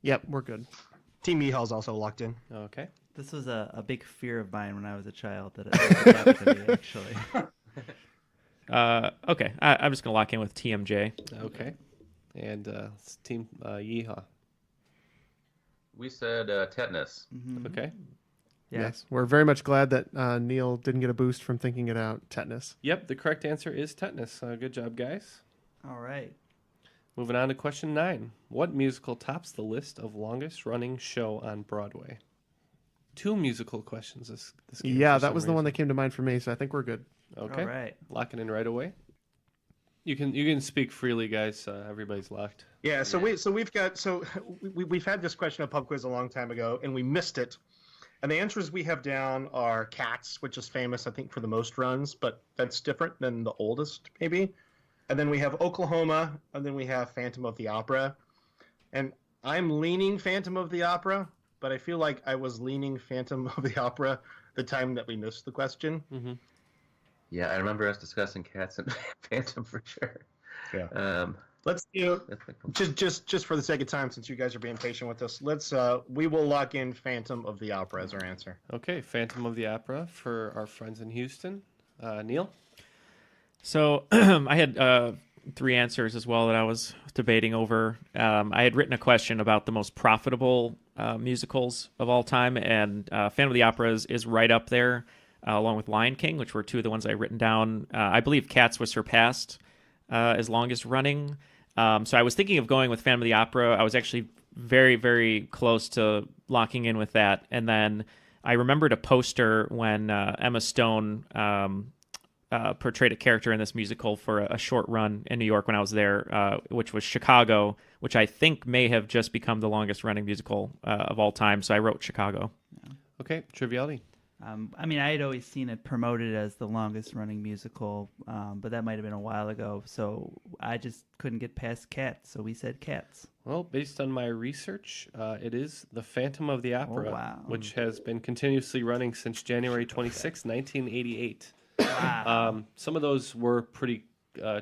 Yep, we're good. Team Yeehaw's also locked in. Okay. This was a big fear of mine when I was a child, that it happened to me, actually. Okay, I'm just going to lock in with TMJ. Okay. And it's Team Yeehaw. We said tetanus. Mm-hmm. Okay. Yeah. Yes, we're very much glad that Neal didn't get a boost from thinking it out. Tetanus. Yep, the correct answer is tetanus. Good job, guys. All right. Moving on to question 9. What musical tops the list of longest running show on Broadway? 2 musical questions this game. Yeah, for that some was the one reason. that came to mind for me, so I think we're good. Okay. All right. Locking in right away. You can speak freely, guys. Everybody's locked. Yeah, we've had this question of pub quiz a long time ago, and we missed it. And the answers we have down are Cats, which is famous, I think, for the most runs, but that's different than the oldest, maybe. And then we have Oklahoma, and then we have Phantom of the Opera. And I'm leaning Phantom of the Opera, but I feel like I was leaning Phantom of the Opera the time that we missed the question. Mm-hmm. Yeah, I remember us discussing Cats and Phantom for sure. Yeah. Let's do just for the sake of time, since you guys are being patient with us. We will lock in Phantom of the Opera as our answer. Okay, Phantom of the Opera for our friends in Houston. Neal? So I had 3 answers as well that I was debating over. I had written a question about the most profitable musicals of all time, and Phantom of the Opera is right up there, along with Lion King, which were 2 of the ones I had written down. I believe Cats was surpassed as longest running. So I was thinking of going with Phantom of the Opera. I was actually very, very close to locking in with that. And then I remembered a poster when Emma Stone portrayed a character in this musical for a short run in New York when I was there, which was Chicago, which I think may have just become the longest running musical of all time. So I wrote Chicago. Yeah. Okay, Triviality. I mean, I had always seen it promoted as the longest running musical, but that might have been a while ago. So I just couldn't get past Cats. So we said Cats. Well, based on my research, it is The Phantom of the Opera, Oh, wow. which has been continuously running since January 26, 1988. Wow. Some of those were pretty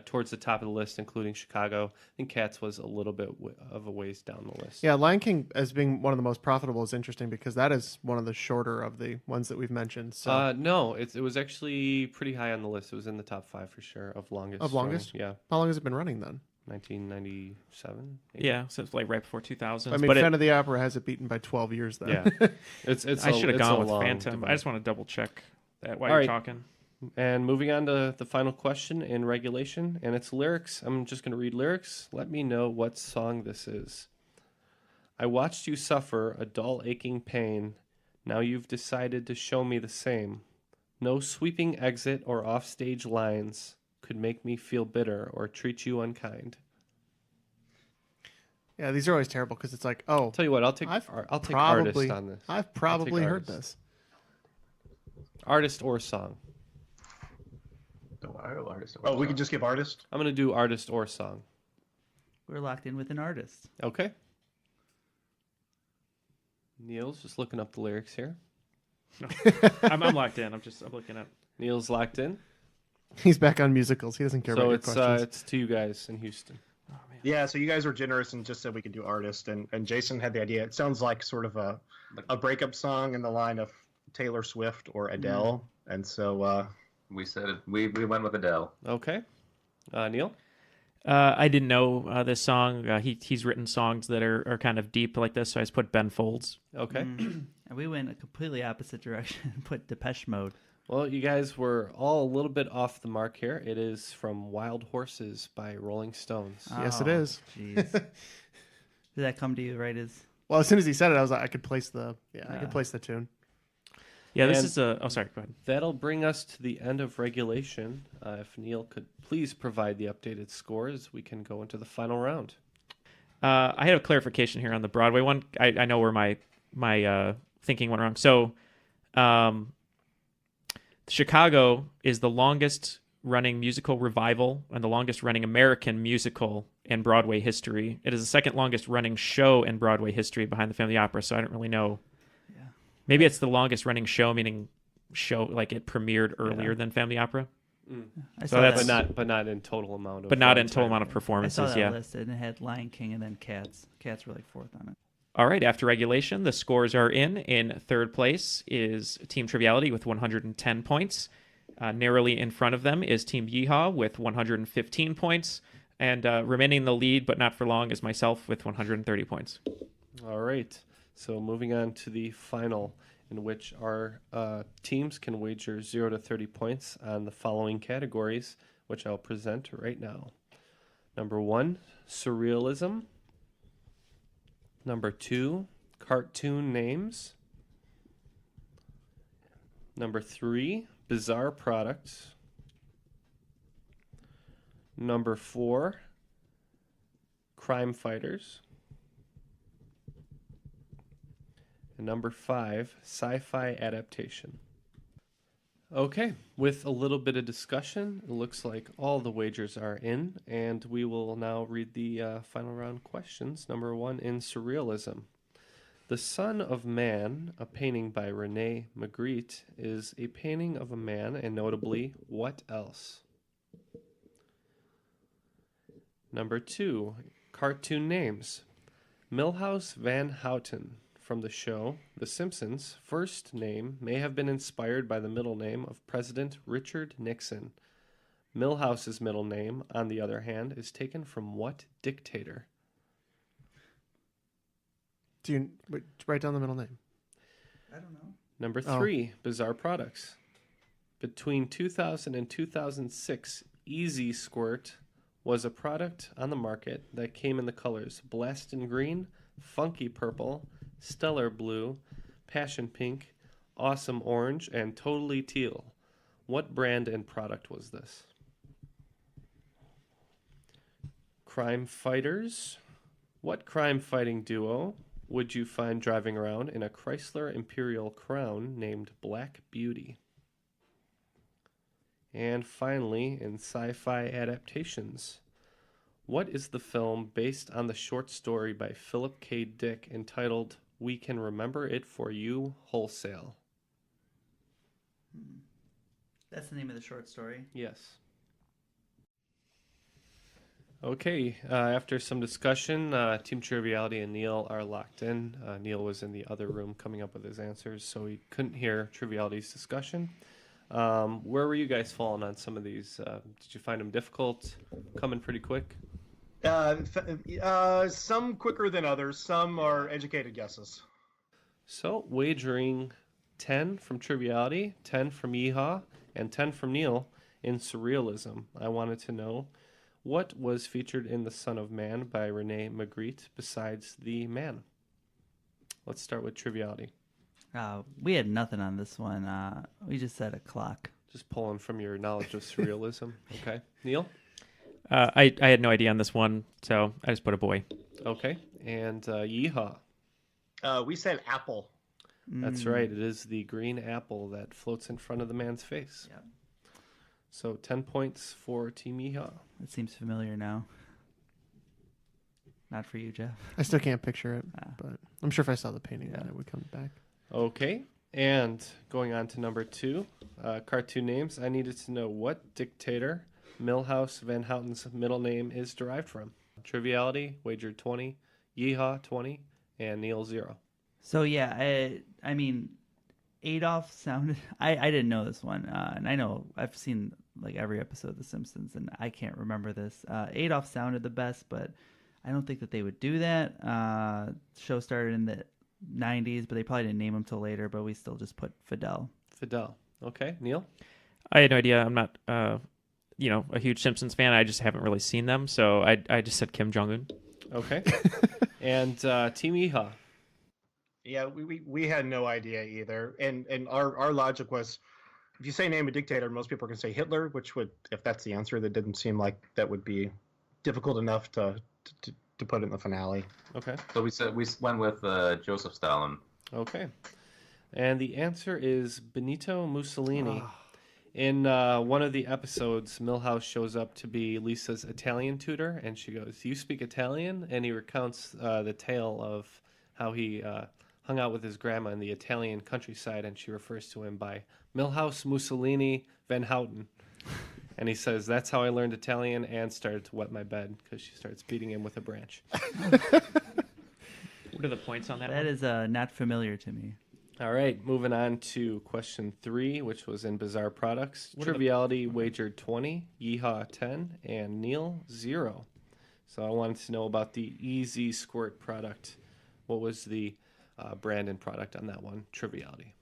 towards the top of the list, including Chicago. I think Cats was a little bit of a ways down the list. Yeah, Lion King as being one of the most profitable is interesting because that is one of the shorter of the ones that we've mentioned. So No, it was actually pretty high on the list. It was in the top 5 for sure of longest. Of longest? running. Yeah, how long has it been running then? 1997. Yeah, so it's like right before 2000. I mean, Phantom of the Opera has it beaten by 12 years then. Yeah, it's. I should have gone with long Phantom. debate. I just want to double check that while All you're right. talking. And moving on to the final question in regulation, and it's lyrics. I'm just going to read lyrics. Let me know what song this is. I watched you suffer a dull aching pain. Now you've decided to show me the same. No sweeping exit or offstage lines could make me feel bitter or treat you unkind. Yeah, these are always terrible because it's like, oh, Tell you what, I'll take artist on this. I've probably heard artist. this. Artist or song. Oh, we can just give artist? I'm going to do artist or song. We're locked in with an artist. Okay. Neal's just looking up the lyrics here. I'm locked in. I'm looking at. Neal's locked in. He's back on musicals. He doesn't care about your questions. It's to you guys in Houston. Yeah, so you guys were generous and just said we could do artist, and Jason had the idea. It sounds like sort of a breakup song in the line of Taylor Swift or Adele, and so We said we went with Adele. Okay. Neal? I didn't know this song. He's written songs that are kind of deep like this, so I just put Ben Folds. Okay. And we went a completely opposite direction and put Depeche Mode. Well, you guys were all a little bit off the mark here. It is from Wild Horses by Rolling Stones. Yes, it is. Jeez. Did that come to you right as... Well, as soon as he said it, I was like, I could place the tune. Yeah, this And- is a... Oh, sorry, go ahead. That'll bring us to the end of regulation. If Neal could please provide the updated scores, we can go into the final round. I had a clarification here on the Broadway one. I know where my thinking went wrong. So, Chicago is the longest running musical revival and the longest running American musical in Broadway history. It is the second longest running show in Broadway history behind the Family Opera, so I don't really know. Yeah. Maybe it's the longest running show, meaning show like it premiered earlier than Family Opera. I So saw that's- that, But not in total amount of But not in runtime. total amount of I saw performances, that yeah. listed, and it had Lion King and then Cats. Cats were like fourth on it. All right, after regulation, the scores are in. In third place is Team Triviality with 110 points. Narrowly in front of them is Team Yeehaw with 115 points. And remaining in the lead, but not for long, is myself with 130 points. All right. So moving on to the final, in which our teams can wager 0 to 30 points on the following categories, which I'll present right now. Number 1, surrealism. Number 2, cartoon names. Number 3, bizarre products. Number 4, crime fighters. And number 5, sci-fi adaptation. Okay, with a little bit of discussion, it looks like all the wagers are in, and we will now read the final round questions. Number 1 in surrealism. The Son of Man, a painting by Rene Magritte, is a painting of a man, and notably, what else? Number 2, cartoon names. Milhouse Van Houten, from the show The Simpsons' first name may have been inspired by the middle name of President Richard Nixon. Milhouse's middle name, on the other hand, is taken from what dictator? Do you write down the middle name? I don't know. Number 3, bizarre products. Between 2000 and 2006, Easy Squirt was a product on the market that came in the colors Blastin' Green, Funky Purple, Stellar Blue, Passion Pink, Awesome Orange, and Totally Teal. What brand and product was this? Crime fighters. What crime-fighting duo would you find driving around in a Chrysler Imperial Crown named Black Beauty? And finally, in sci-fi adaptations, what is the film based on the short story by Philip K. Dick entitled We Can Remember It For You Wholesale? That's the name of the short story. Yes. Okay, after some discussion, Team Triviality and Neal are locked in. Neal was in the other room coming up with his answers, so he couldn't hear Triviality's discussion. Where were you guys falling on some of these? Did you find them difficult, coming pretty quick? Some quicker than others. Some are educated guesses. So, wagering 10 from Triviality, 10 from Yeehaw, And 10 from Neal. In surrealism, I wanted to know what was featured in The Son of Man by Rene Magritte besides the man. Let's start with triviality. We had nothing on this one. We just said a clock. Just pulling from your knowledge of surrealism. Okay. Neal? I had no idea on this one, so I just put a boy. Okay. And yeehaw. We said apple. That's right. It is the green apple that floats in front of the man's face. Yep. So 10 points for Team Yeehaw. It seems familiar now. Not for you, Jeff. I still can't picture it, but I'm sure if I saw the painting, then it would come back. Okay. And going on to number 2, cartoon names. I needed to know what dictator Milhouse Van Houten's middle name is derived from. Triviality, wagered 20, Yeehaw 20, and Neal 0. So yeah, I mean, Adolf sounded. I didn't know this one, and I know I've seen like every episode of The Simpsons, and I can't remember this. Adolf sounded the best, but I don't think that they would do that. Show started in the 90s, but they probably didn't name him till later. But we still just put Fidel. Fidel. Okay, Neal. I had no idea. I'm not, a huge Simpsons fan. I just haven't really seen them, so I just said Kim Jong Un. Okay. And Team Yeehaw. Yeah, we had no idea either, and our logic was, if you say name a dictator, most people are going to say Hitler, which would, if that's the answer, that didn't seem like that would be difficult enough to put in the finale. Okay. So we went with Joseph Stalin. Okay. And the answer is Benito Mussolini. In one of the episodes, Milhouse shows up to be Lisa's Italian tutor, and she goes, "You speak Italian?" And he recounts the tale of how he hung out with his grandma in the Italian countryside, and she refers to him by Milhouse Mussolini Van Houten. And he says, "That's how I learned Italian and started to wet my bed," because she starts beating him with a branch. What are the points on that? That is not familiar to me. All right, moving on to question 3, which was in Bizarre Products. Triviality wagered 20, Yeehaw 10, and Neal 0. So I wanted to know about the Easy Squirt product. What was the brand and product on that one? Triviality.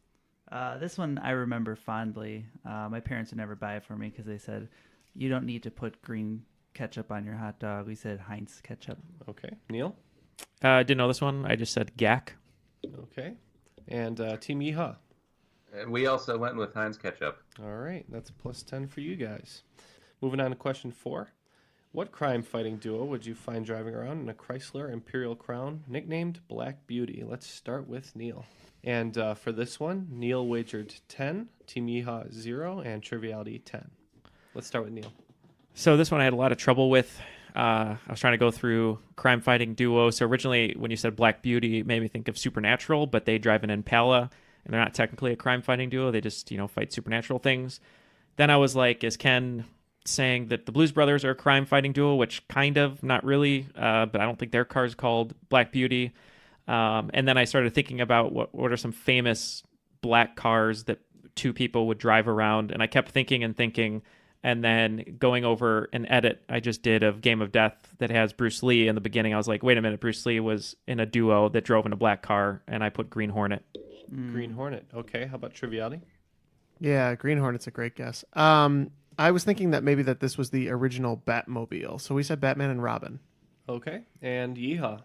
This one I remember fondly. My parents would never buy it for me because they said, "You don't need to put green ketchup on your hot dog." We said Heinz ketchup. Okay, Neal? Didn't know this one. I just said GAC. Okay. And Team Yeehaw. We also went with Heinz ketchup. All right, that's plus 10 for you guys. Moving on to question 4. What crime-fighting duo would you find driving around in a Chrysler Imperial Crown nicknamed Black Beauty? Let's start with Neal. And for this one, Neal wagered 10, Team Yeehaw 0, and Triviality 10. Let's start with Neal. So this one I had a lot of trouble with. I was trying to go through crime-fighting duo. So originally, when you said Black Beauty, it made me think of Supernatural, but they drive an Impala, and they're not technically a crime-fighting duo. They just, fight supernatural things. Then I was like, is Ken saying that the Blues Brothers are a crime-fighting duo, which kind of, not really, but I don't think their car is called Black Beauty. And then I started thinking about what are some famous black cars that two people would drive around, and I kept thinking, and then going over an edit I just did of Game of Death that has Bruce Lee in the beginning. I was like, wait a minute, Bruce Lee was in a duo that drove in a black car, and I put Green Hornet. Green Hornet. Okay, how about Triviality? Yeah, Green Hornet's a great guess. I was thinking that maybe that this was the original Batmobile. So we said Batman and Robin. Okay, and Yeehaw.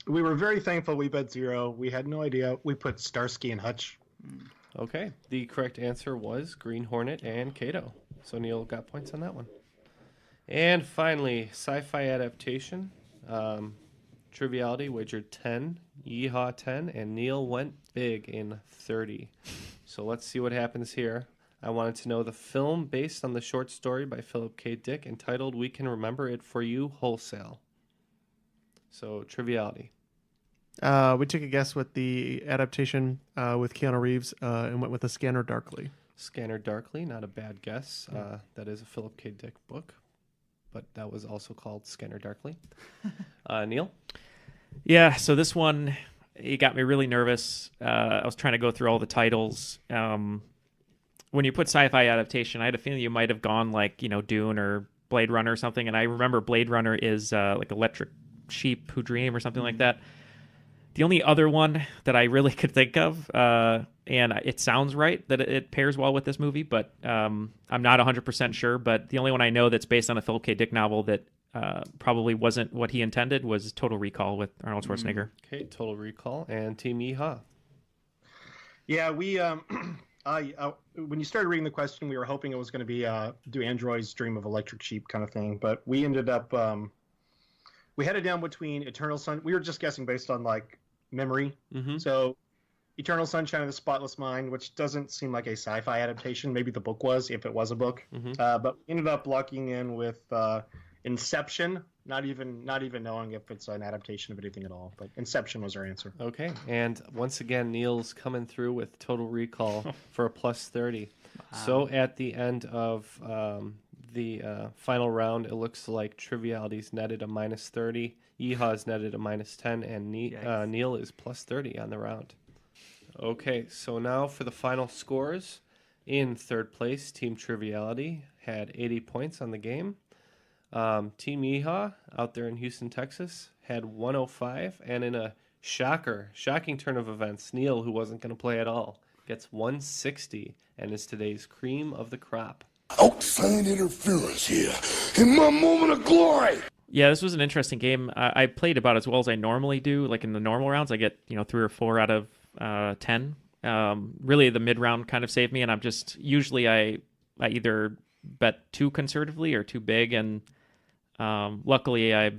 We were very thankful we bet 0. We had no idea. We put Starsky and Hutch. Okay, the correct answer was Green Hornet and Kato. So Neal got points on that one. And finally, sci-fi adaptation. Triviality wagered 10, Yeehaw 10, and Neal went big in 30. So let's see what happens here. I wanted to know the film based on the short story by Philip K. Dick entitled We Can Remember It For You Wholesale. So Triviality. We took a guess with the adaptation with Keanu Reeves and went with A Scanner Darkly. Scanner Darkly, not a bad guess. That is a Philip K. Dick book, but that was also called Scanner Darkly. Neal? Yeah, so this one, it got me really nervous. I was trying to go through all the titles. When you put sci-fi adaptation, I had a feeling you might have gone like, Dune or Blade Runner or something, and I remember Blade Runner is like Electric Sheep Who Dream or something like that. The only other one that I really could think of, and it sounds right that it pairs well with this movie, but I'm not 100% sure. But the only one I know that's based on a Philip K. Dick novel that probably wasn't what he intended was Total Recall with Arnold Schwarzenegger. Okay, Total Recall and Team Yeehaw. Yeah, we when you started reading the question, we were hoping it was going to be do androids dream of electric sheep kind of thing, but we ended up we had it down between Eternal Sun. We were just guessing based on like memory. Mm-hmm. So Eternal Sunshine of the Spotless Mind, which doesn't seem like a sci-fi adaptation. Maybe the book was, if it was a book. Mm-hmm. But we ended up locking in with Inception. Not even knowing if it's an adaptation of anything at all. But Inception was our answer. Okay, and once again, Neal's coming through with Total Recall for a plus 30. Wow. So at the end of the final round, it looks like Triviality's netted a minus 30, Yeehaw's netted a minus 10, and Neal is plus 30 on the round. Okay, so now for the final scores. In third place, Team Triviality had 80 points on the game. Team Yeehaw, out there in Houston, Texas, had 105, and in a shocking turn of events, Neal, who wasn't going to play at all, gets 160 and is today's cream of the crop. Outside interference here in my moment of glory. Yeah, this was an interesting game. I played about as well as I normally do. Like in the normal rounds, I get 3 or 4 out of 10. Really, the mid round kind of saved me, and I'm just usually I either bet too conservatively or too big, and luckily I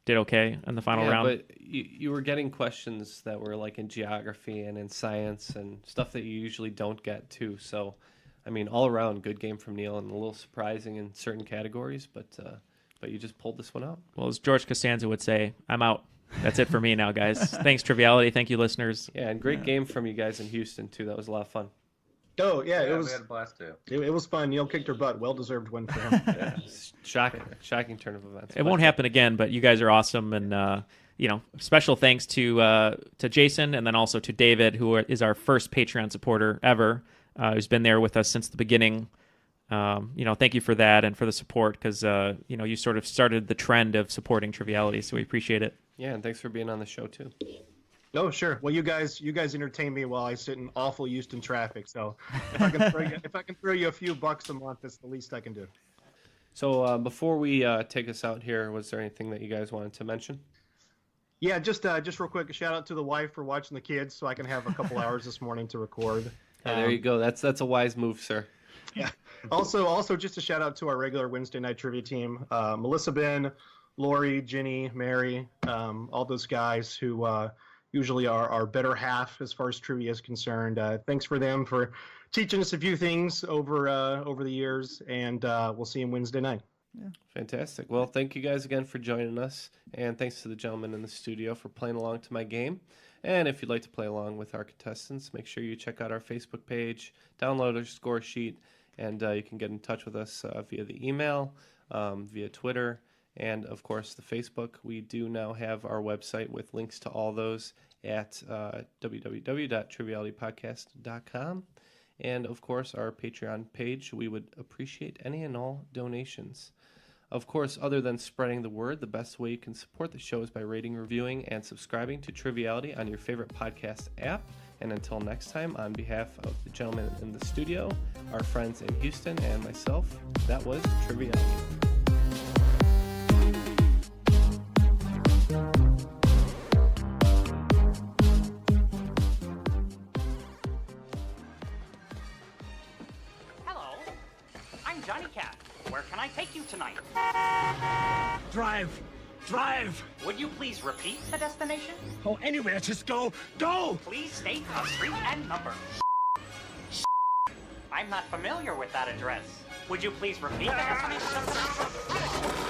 did okay in the final round. But you were getting questions that were like in geography and in science and stuff that you usually don't get too. So, I mean, all around good game from Neal, and a little surprising in certain categories, but you just pulled this one out. Well, as George Costanza would say, I'm out. That's it for me now, guys. Thanks, Triviality. Thank you, listeners. Yeah, and great game from you guys in Houston too. That was a lot of fun. Oh yeah, it was. We had a blast too. It was fun. Neal kicked her butt. Well deserved win for him. Yeah, shocking turn of events. It won't happen again, but you guys are awesome, and special thanks to Jason, and then also to David, who is our first Patreon supporter ever, who's been there with us since the beginning. Thank you for that and for the support, because you sort of started the trend of supporting Triviality, so we appreciate it. Yeah, and thanks for being on the show too. Oh, sure. Well, you guys entertain me while I sit in awful Houston traffic. So if I can throw you a few bucks a month, that's the least I can do. So before we take us out here, was there anything that you guys wanted to mention? Yeah, just real quick, a shout out to the wife for watching the kids, so I can have a couple hours this morning to record. Hey, there you go. That's a wise move, sir. Yeah. Also, just a shout out to our regular Wednesday night trivia team, Melissa, Ben, Lori, Ginny, Mary, all those guys who usually are our better half as far as trivia is concerned. Thanks for them for teaching us a few things over the years, and we'll see you Wednesday night. Yeah. Fantastic. Well, thank you guys again for joining us, and thanks to the gentlemen in the studio for playing along to my game. And if you'd like to play along with our contestants, make sure you check out our Facebook page, download our score sheet, and you can get in touch with us via the email, via Twitter, and, of course, the Facebook. We do now have our website with links to all those at www.trivialitypodcast.com. And, of course, our Patreon page. We would appreciate any and all donations. Of course, other than spreading the word, the best way you can support the show is by rating, reviewing, and subscribing to Triviality on your favorite podcast app. And until next time, on behalf of the gentlemen in the studio, our friends in Houston, and myself, that was Triviality. Johnny Cat. Where can I take you tonight? Drive! Would you please repeat the destination? Oh, anywhere, just go! Go! Please state a street and number. I'm not familiar with that address. Would you please repeat the destination?